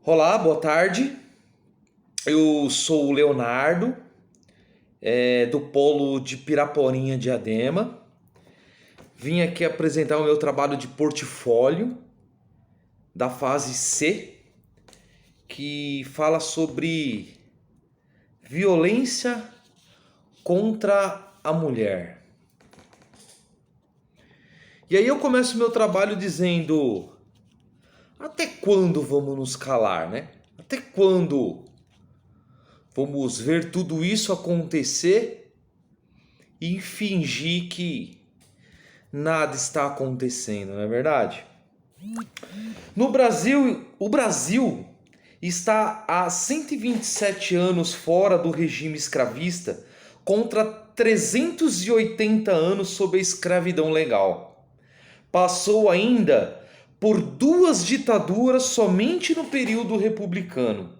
Olá, boa tarde. Eu sou o Leonardo, do Polo de Piraporinha, Diadema. Vim aqui apresentar o meu trabalho de portfólio da fase C, que fala sobre violência contra a mulher. E aí eu começo meu trabalho dizendo: até quando vamos nos calar, né? Até quando vamos ver tudo isso acontecer e fingir que nada está acontecendo, não é verdade? No Brasil, o Brasil está há 127 anos fora do regime escravista contra 380 anos sob a escravidão legal. Passou ainda por duas ditaduras somente no período republicano,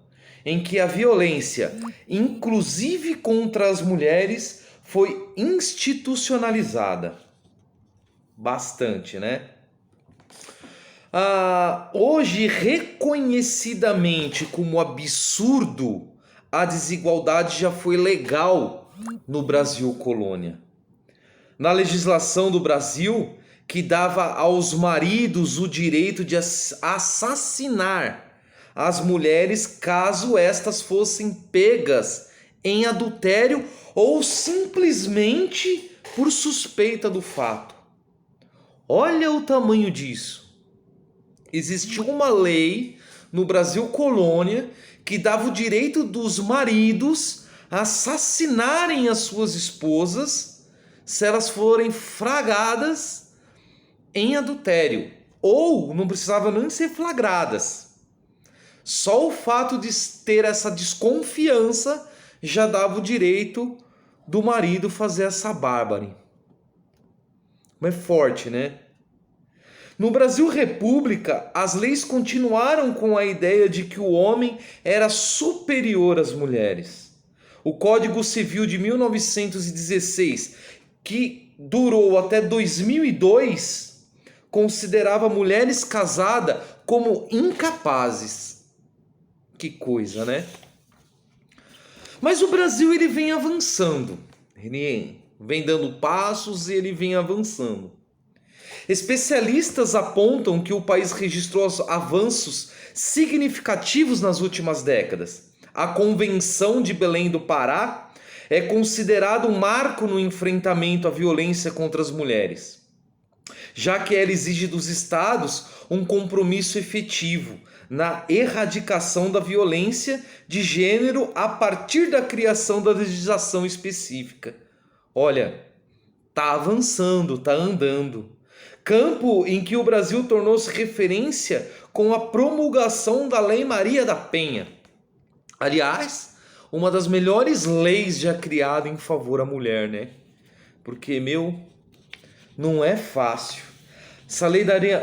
em que a violência, inclusive contra as mulheres, foi institucionalizada. Bastante, né? Hoje, reconhecidamente como absurdo, a desigualdade já foi legal no Brasil colônia. Na legislação do Brasil, que dava aos maridos o direito de assassinar as mulheres caso estas fossem pegas em adultério ou simplesmente por suspeita do fato. Olha o tamanho disso. Existia uma lei no Brasil colônia que dava o direito dos maridos a assassinarem as suas esposas se elas forem flagradas em adultério. Ou não precisava nem ser flagradas. Só o fato de ter essa desconfiança já dava o direito do marido fazer essa bárbara. Mas é forte, né? No Brasil República, as leis continuaram com a ideia de que o homem era superior às mulheres. O Código Civil de 1916, que durou até 2002, considerava mulheres casadas como incapazes. Que coisa, né? Mas o Brasil ele vem avançando. Ele vem dando passos e ele vem avançando. Especialistas apontam que o país registrou avanços significativos nas últimas décadas. A Convenção de Belém do Pará é considerada um marco no enfrentamento à violência contra as mulheres, já que ela exige dos estados um compromisso efetivo na erradicação da violência de gênero a partir da criação da legislação específica. Olha, tá avançando, tá andando. Campo em que o Brasil tornou-se referência com a promulgação da Lei Maria da Penha. Aliás, uma das melhores leis já criada em favor à mulher, né? Porque, não é fácil.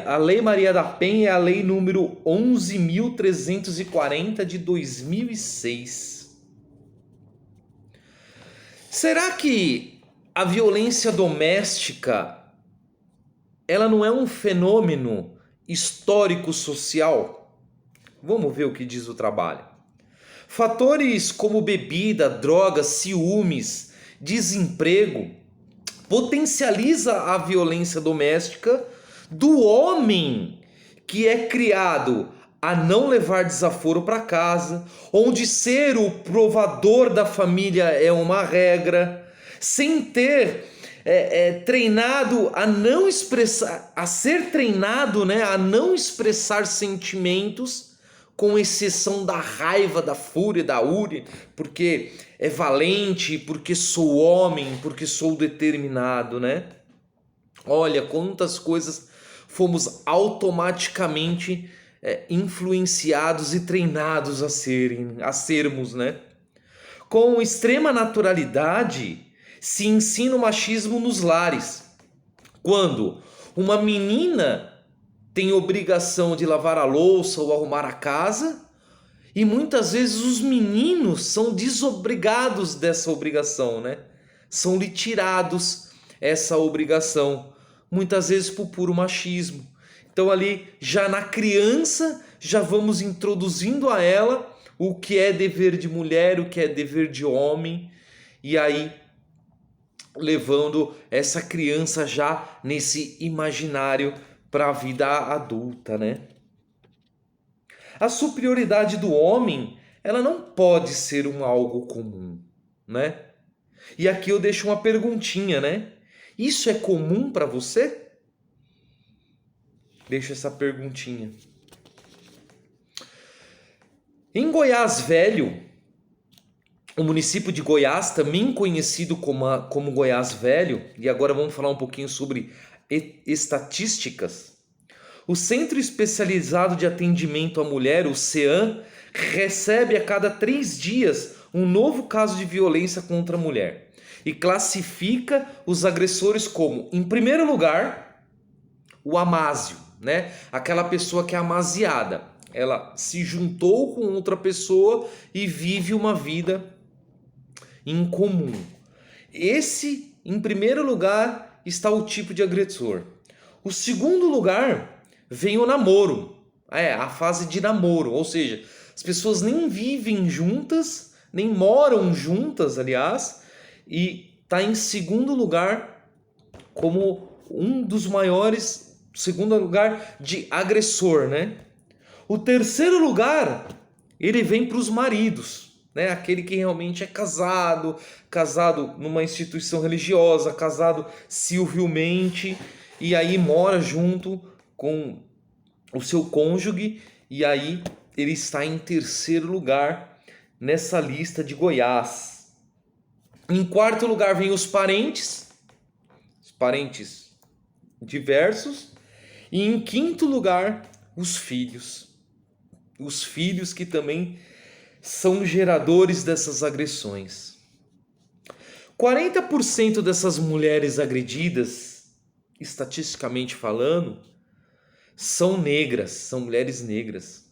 A Lei Maria da Penha é a lei número 11.340 de 2006. Será que a violência doméstica ela não é um fenômeno histórico-social? Vamos ver o que diz o trabalho. Fatores como bebida, drogas, ciúmes, desemprego potencializa a violência doméstica do homem que é criado a não levar desaforo para casa, onde ser o provador da família é uma regra, sem ter treinado a não expressar, a ser treinado, né, a não expressar sentimentos, com exceção da raiva, da fúria, da úria, porque é valente, porque sou homem, porque sou determinado, né? Olha quantas coisas fomos automaticamente influenciados e treinados a sermos, né? Com extrema naturalidade se ensina o machismo nos lares. Quando uma menina tem obrigação de lavar a louça ou arrumar a casa, e muitas vezes os meninos são desobrigados dessa obrigação, né? São-lhe tirados essa obrigação, muitas vezes por puro machismo. Então ali, já na criança, já vamos introduzindo a ela o que é dever de mulher, o que é dever de homem, e aí levando essa criança já nesse imaginário para a vida adulta, né? A superioridade do homem, ela não pode ser um algo comum, né? E aqui eu deixo uma perguntinha, né? Isso é comum para você? Deixo essa perguntinha. Em Goiás Velho, o município de Goiás, também conhecido como Goiás Velho, e agora vamos falar um pouquinho sobre estatísticas. O Centro Especializado de Atendimento à Mulher, o CEAM, recebe a cada 3 dias um novo caso de violência contra a mulher e classifica os agressores como, em primeiro lugar, o amásio, né? Aquela pessoa que é amasiada. Ela se juntou com outra pessoa e vive uma vida em comum. Esse, em primeiro lugar, está o tipo de agressor. O segundo lugar vem o namoro, a fase de namoro, ou seja, as pessoas nem vivem juntas, nem moram juntas, aliás, e está em segundo lugar como um dos maiores, segundo lugar de agressor, né? O terceiro lugar, ele vem para os maridos, né? Aquele que realmente é casado numa instituição religiosa, casado civilmente, e aí mora junto com o seu cônjuge, e aí ele está em terceiro lugar nessa lista de Goiás. Em quarto lugar vem os parentes diversos, e em quinto lugar os filhos que também são geradores dessas agressões. 40% dessas mulheres agredidas, estatisticamente falando, são negras, são mulheres negras.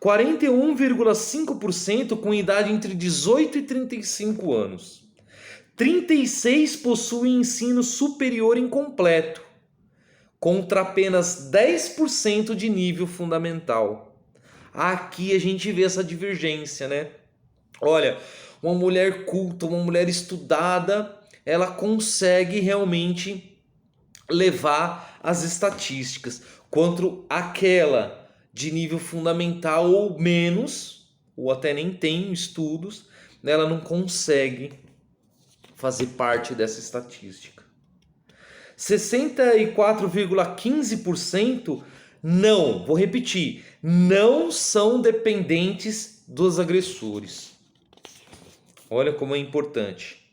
41,5% com idade entre 18 e 35 anos. 36 possuem ensino superior incompleto, contra apenas 10% de nível fundamental. Aqui a gente vê essa divergência, né? Olha, uma mulher culta, uma mulher estudada, ela consegue realmente levar as estatísticas, quanto aquela de nível fundamental ou menos, ou até nem tem estudos, ela não consegue fazer parte dessa estatística. 64,15% não, vou repetir, não são dependentes dos agressores. Olha como é importante.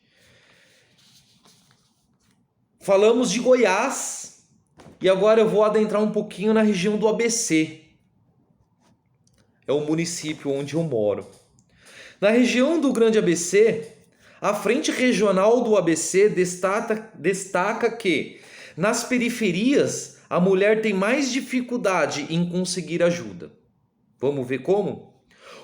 Falamos de Goiás e agora eu vou adentrar um pouquinho na região do ABC. É o município onde eu moro. Na região do Grande ABC, a Frente Regional do ABC destaca que, nas periferias, a mulher tem mais dificuldade em conseguir ajuda. Vamos ver como?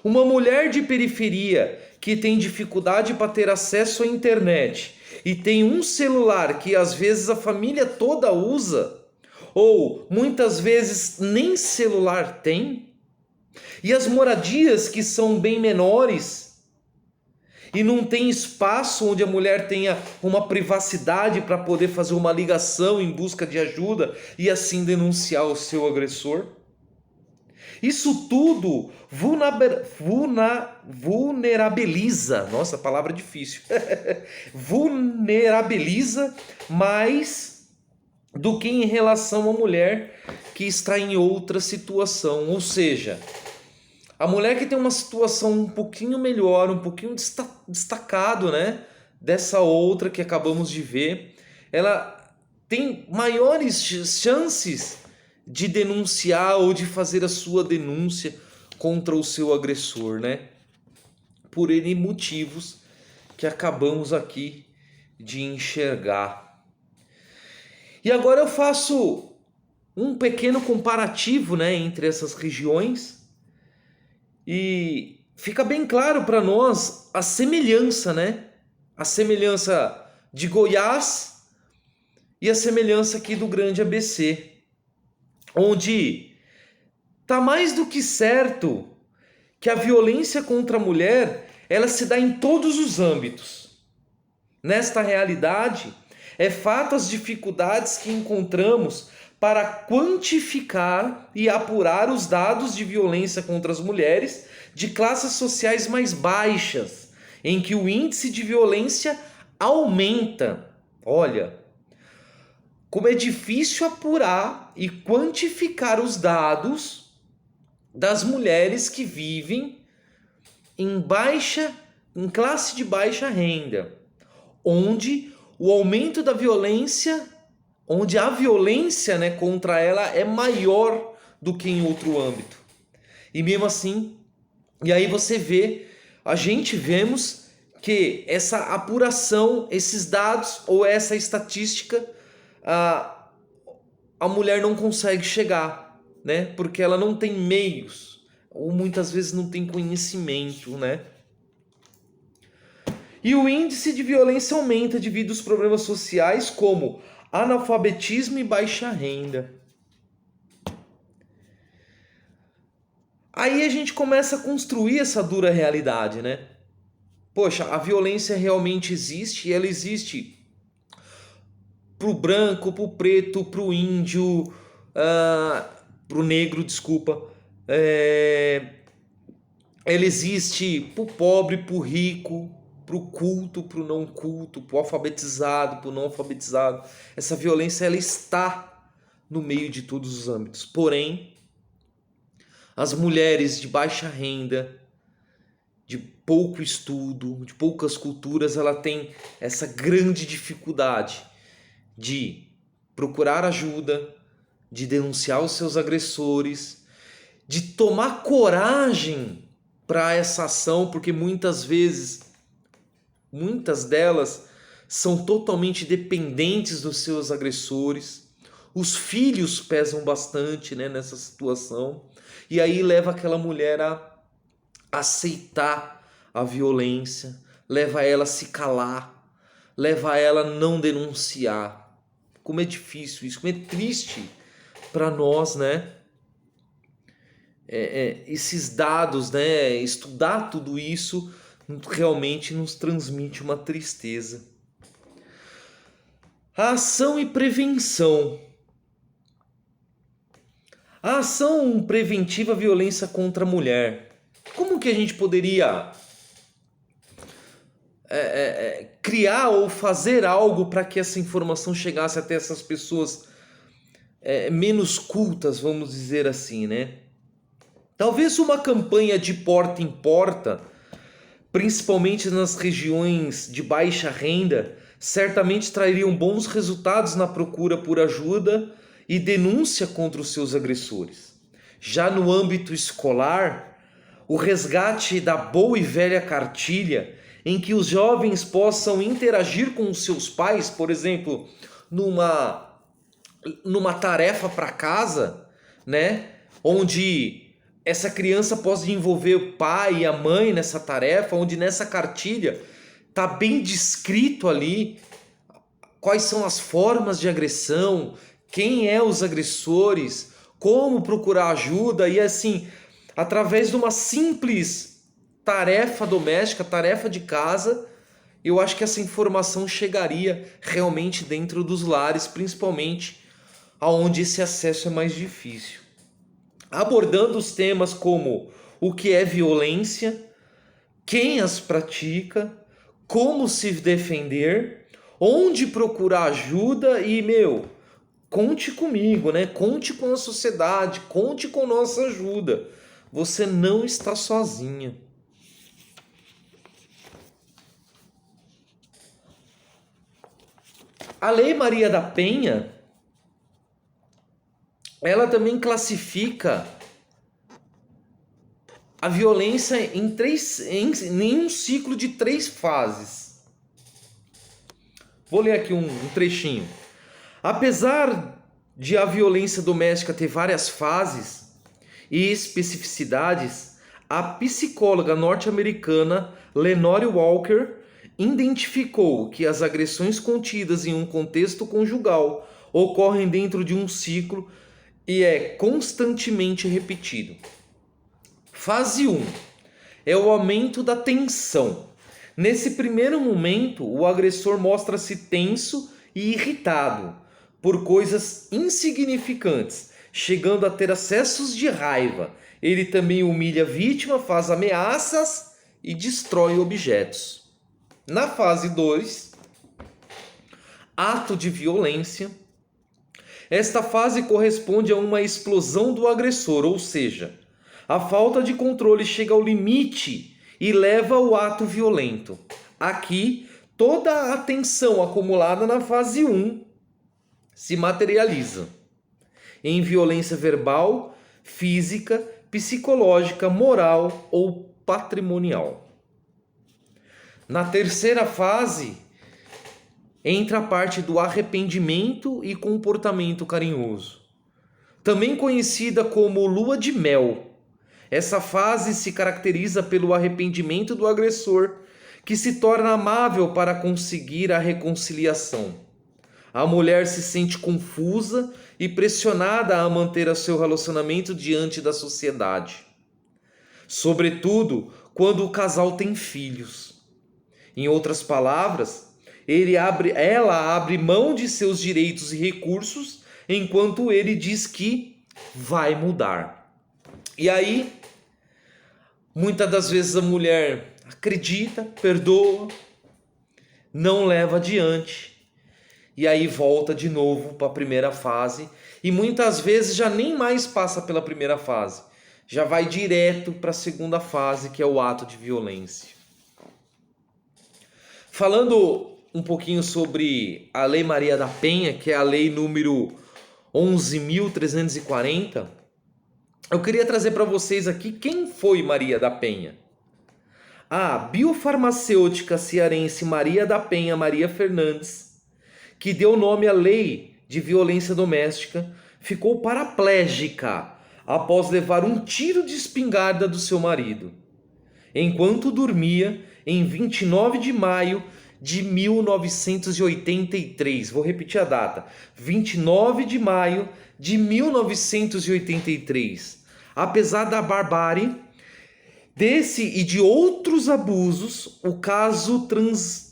Uma mulher de periferia que tem dificuldade para ter acesso à internet e tem um celular que às vezes a família toda usa, ou muitas vezes nem celular tem, e as moradias que são bem menores e não tem espaço onde a mulher tenha uma privacidade para poder fazer uma ligação em busca de ajuda e assim denunciar o seu agressor. Isso tudo vulnerabiliza, nossa, palavra difícil, vulnerabiliza mais do que em relação à mulher que está em outra situação, ou seja, a mulher que tem uma situação um pouquinho melhor, um pouquinho destacado, né, dessa outra que acabamos de ver, ela tem maiores chances de denunciar ou de fazer a sua denúncia contra o seu agressor, né? Por N motivos que acabamos aqui de enxergar. E agora eu faço um pequeno comparativo, né, entre essas regiões e fica bem claro para nós a semelhança, né? A semelhança de Goiás e a semelhança aqui do Grande ABC, onde Tá mais do que certo que a violência contra a mulher, ela se dá em todos os âmbitos. Nesta realidade, é fato as dificuldades que encontramos para quantificar e apurar os dados de violência contra as mulheres de classes sociais mais baixas, em que o índice de violência aumenta. Olha, como é difícil apurar e quantificar os dados das mulheres que vivem em classe de baixa renda, onde o aumento da violência, onde a violência, né, contra ela é maior do que em outro âmbito. E mesmo assim, e aí você vê, a gente vemos que essa apuração, esses dados ou essa estatística, a mulher não consegue chegar, né? Porque ela não tem meios, ou muitas vezes não tem conhecimento, né? E o índice de violência aumenta devido aos problemas sociais como analfabetismo e baixa renda. Aí a gente começa a construir essa dura realidade, né? Poxa, a violência realmente existe e ela existe pro branco, pro preto, pro índio, pro negro, desculpa. Ela existe pro pobre, pro rico, pro culto, pro não culto, pro alfabetizado, pro não alfabetizado. Essa violência ela está no meio de todos os âmbitos. Porém, as mulheres de baixa renda, de pouco estudo, de poucas culturas, ela tem essa grande dificuldade de procurar ajuda, de denunciar os seus agressores, de tomar coragem para essa ação, porque muitas delas são totalmente dependentes dos seus agressores. Os filhos pesam bastante, né, nessa situação. E aí leva aquela mulher a aceitar a violência, leva ela a se calar, leva ela a não denunciar. Como é difícil isso, como é triste para nós, né? Esses dados, né? Estudar tudo isso realmente nos transmite uma tristeza. A ação e prevenção. A ação preventiva à violência contra a mulher. Como que a gente poderia criar ou fazer algo para que essa informação chegasse até essas pessoas menos cultas, vamos dizer assim, né? Talvez uma campanha de porta em porta, principalmente nas regiões de baixa renda, certamente trariam bons resultados na procura por ajuda e denúncia contra os seus agressores. Já no âmbito escolar, o resgate da boa e velha cartilha, em que os jovens possam interagir com os seus pais, por exemplo, numa tarefa para casa, né? Onde essa criança possa envolver o pai e a mãe nessa tarefa, onde nessa cartilha está bem descrito ali quais são as formas de agressão, quem é os agressores, como procurar ajuda e assim, através de uma simples tarefa doméstica, tarefa de casa, eu acho que essa informação chegaria realmente dentro dos lares, principalmente aonde esse acesso é mais difícil. Abordando os temas como o que é violência, quem as pratica, como se defender, onde procurar ajuda e, conte comigo, né? Conte com a sociedade, conte com nossa ajuda. Você não está sozinha. A Lei Maria da Penha, ela também classifica a violência em um ciclo de 3 fases. Vou ler aqui um trechinho. Apesar de a violência doméstica ter várias fases e especificidades, a psicóloga norte-americana Lenore Walker identificou que as agressões contidas em um contexto conjugal ocorrem dentro de um ciclo e é constantemente repetido. Fase 1 é o aumento da tensão. Nesse primeiro momento, o agressor mostra-se tenso e irritado por coisas insignificantes, chegando a ter acessos de raiva. Ele também humilha a vítima, faz ameaças e destrói objetos. Na fase 2, ato de violência. Esta fase corresponde a uma explosão do agressor, ou seja, a falta de controle chega ao limite e leva ao ato violento. Aqui, toda a tensão acumulada na fase 1 se materializa em violência verbal, física, psicológica, moral ou patrimonial. Na terceira fase, entra a parte do arrependimento e comportamento carinhoso, também conhecida como lua de mel. Essa fase se caracteriza pelo arrependimento do agressor, que se torna amável para conseguir a reconciliação. A mulher se sente confusa e pressionada a manter o seu relacionamento diante da sociedade, sobretudo quando o casal tem filhos. Em outras palavras, ela abre mão de seus direitos e recursos, enquanto ele diz que vai mudar. E aí, muitas das vezes a mulher acredita, perdoa, não leva adiante, e aí volta de novo para a primeira fase, e muitas vezes já nem mais passa pela primeira fase, já vai direto para a segunda fase, que é o ato de violência. Falando um pouquinho sobre a Lei Maria da Penha, que é a lei número 11.340, eu queria trazer para vocês aqui quem foi Maria da Penha. A biofarmacêutica cearense Maria da Penha Maria Fernandes, que deu nome à Lei de Violência Doméstica, ficou paraplégica após levar um tiro de espingarda do seu marido, enquanto dormia em 29 de maio de 1983. Vou repetir a data. 29 de maio de 1983. Apesar da barbárie desse e de outros abusos, o caso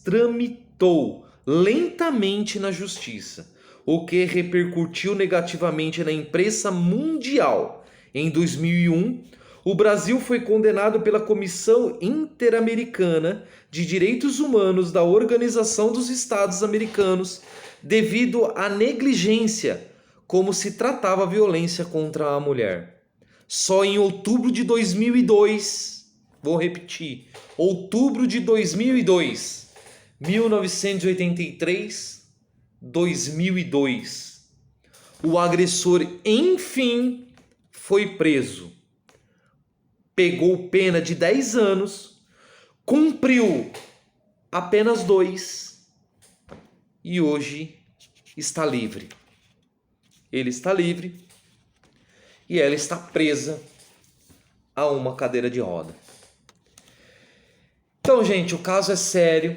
tramitou lentamente na justiça, o que repercutiu negativamente na imprensa mundial. Em 2001, o Brasil foi condenado pela Comissão Interamericana de Direitos Humanos da Organização dos Estados Americanos devido à negligência como se tratava a violência contra a mulher. Só em outubro de 2002, vou repetir, outubro de 2002, 1983, 2002, o agressor, enfim, foi preso. Pegou pena de 10 anos, cumpriu apenas 2 e hoje está livre. Ele está livre e ela está presa a uma cadeira de roda. Então, gente, o caso é sério.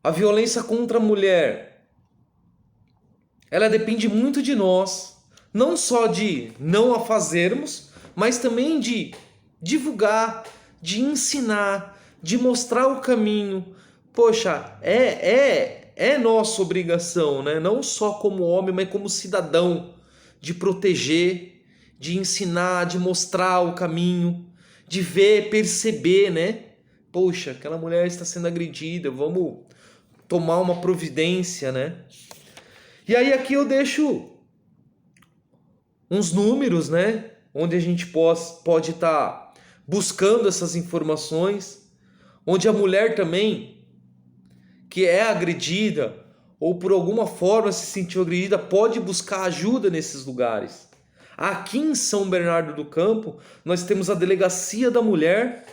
A violência contra a mulher, ela depende muito de nós, não só de não a fazermos, mas também de divulgar, de ensinar, de mostrar o caminho. Poxa, é nossa obrigação, né? Não só como homem, mas como cidadão, de proteger, de ensinar, de mostrar o caminho, de ver, perceber, né? Poxa, aquela mulher está sendo agredida, vamos tomar uma providência, né? E aí aqui eu deixo uns números, né? Onde a gente pode estar buscando essas informações, onde a mulher também, que é agredida ou por alguma forma se sentiu agredida, pode buscar ajuda nesses lugares. Aqui em São Bernardo do Campo, nós temos a Delegacia da Mulher,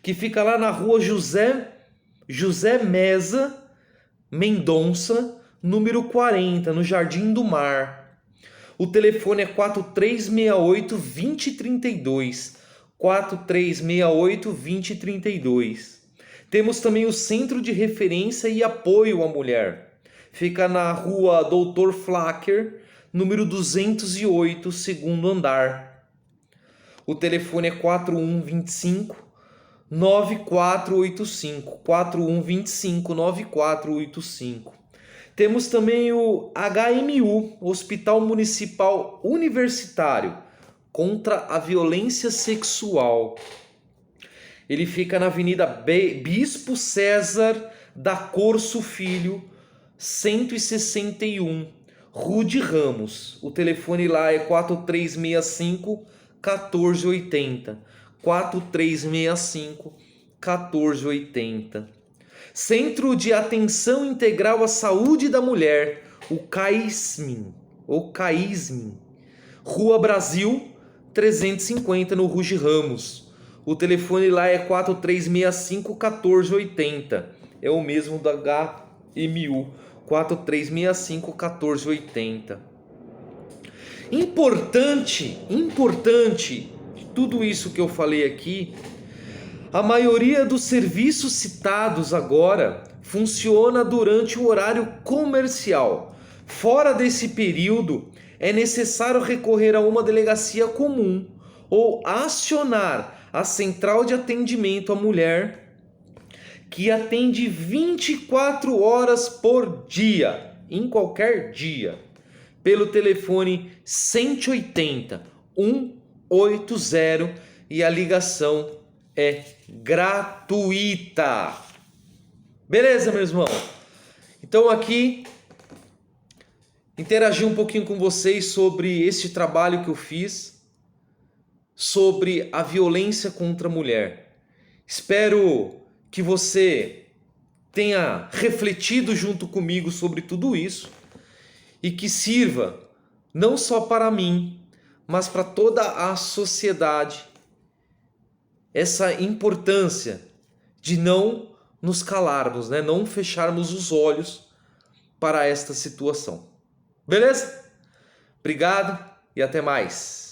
que fica lá na rua José Mesa Mendonça, número 40, no Jardim do Mar. O telefone é 4368-2032. 4368-2032. Temos também o Centro de Referência e Apoio à Mulher. Fica na rua Doutor Flacker, número 208, segundo andar. O telefone é 4125 9485. 4125 9485. Temos também o HMU, Hospital Municipal Universitário contra a Violência Sexual. Ele fica na Avenida Bispo César da Corso Filho, 161, Rude Ramos. O telefone lá é 4365 1480. 4365 1480. Centro de Atenção Integral à Saúde da Mulher, o CAISMIN, Rua Brasil 350, no Rude Ramos. O telefone lá é 4365 1480. É o mesmo do HMU, 4365 1480. Importante de tudo isso que eu falei aqui, a maioria dos serviços citados agora funciona durante o horário comercial. Fora desse período, é necessário recorrer a uma delegacia comum ou acionar a central de atendimento à mulher, que atende 24 horas por dia, em qualquer dia, pelo telefone 180 180, e a ligação é gratuita. Beleza, meu irmão? Então aqui interagir um pouquinho com vocês sobre este trabalho que eu fiz sobre a violência contra a mulher. Espero que você tenha refletido junto comigo sobre tudo isso e que sirva não só para mim, mas para toda a sociedade, essa importância de não nos calarmos, né? Não fecharmos os olhos para esta situação. Beleza? Obrigado e até mais.